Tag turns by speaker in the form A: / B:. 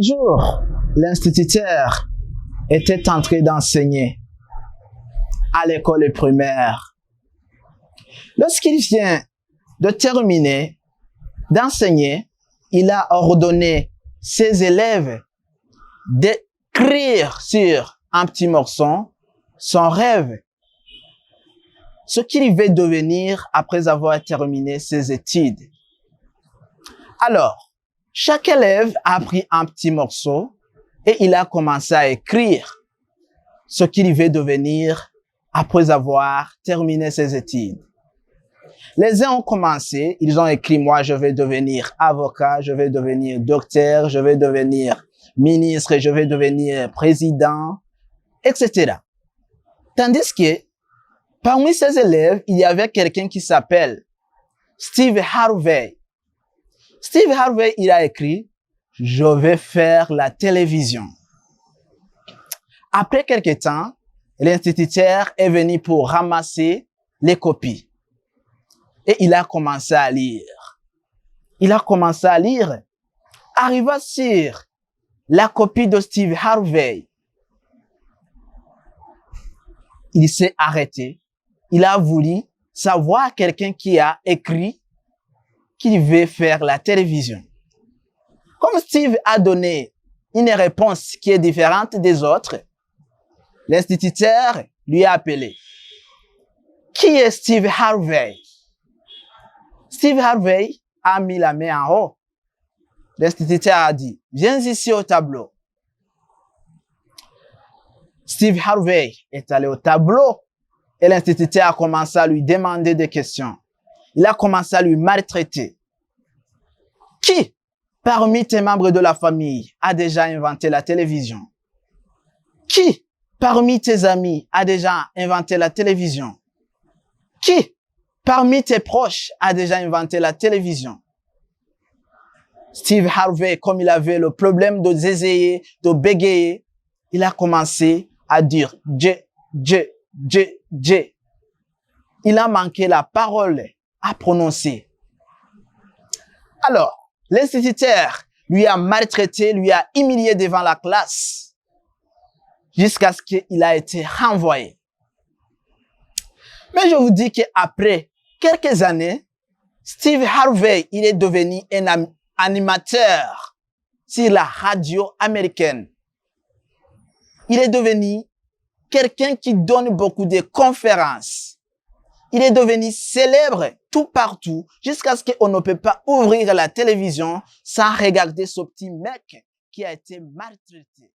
A: jour, l'instituteur était en train d'enseigner à l'école primaire. Lorsqu'il vient de terminer d'enseigner, il a ordonné ses élèves d'écrire sur un petit morceau son rêve, ce qu'il veut devenir après avoir terminé ses études. Alors, chaque élève a pris un petit morceau et il a commencé à écrire ce qu'il veut devenir après avoir terminé ses études. Les uns ont commencé, ils ont écrit, moi je vais devenir avocat, je vais devenir docteur, je vais devenir ministre, je vais devenir président, etc. Tandis que parmi ces élèves, il y avait quelqu'un qui s'appelle Steve Harvey. Steve Harvey, il a écrit, je vais faire la télévision. Après quelque temps, l'instituteur est venu pour ramasser les copies. Et il a commencé à lire. Il a commencé à lire. Arriva sur la copie de Steve Harvey. Il s'est arrêté. Il a voulu savoir quelqu'un qui a écrit qu'il veut faire la télévision. Comme Steve a donné une réponse qui est différente des autres, l'instituteur lui a appelé. Qui est Steve Harvey? Steve Harvey a mis la main en haut. L'instituteur a dit, viens ici au tableau. Steve Harvey est allé au tableau et l'instituteur a commencé à lui demander des questions. Il a commencé à lui maltraiter. Qui, parmi tes membres de la famille, a déjà inventé la télévision? Qui, parmi tes amis, a déjà inventé la télévision? Qui, parmi tes proches, a déjà inventé la télévision? Steve Harvey, comme il avait le problème de zézayer, de bégayer, il a commencé à dire « Dieu ». Il a manqué la parole à prononcer. Alors, l'instituteur lui a maltraité, lui a humilié devant la classe jusqu'à ce qu'il a été renvoyé. Mais je vous dis qu'après quelques années, Steve Harvey, il est devenu un animateur sur la radio américaine. Il est devenu quelqu'un qui donne beaucoup de conférences. Il est devenu célèbre tout partout jusqu'à ce qu'on ne peut pas ouvrir la télévision sans regarder ce petit mec qui a été maltraité.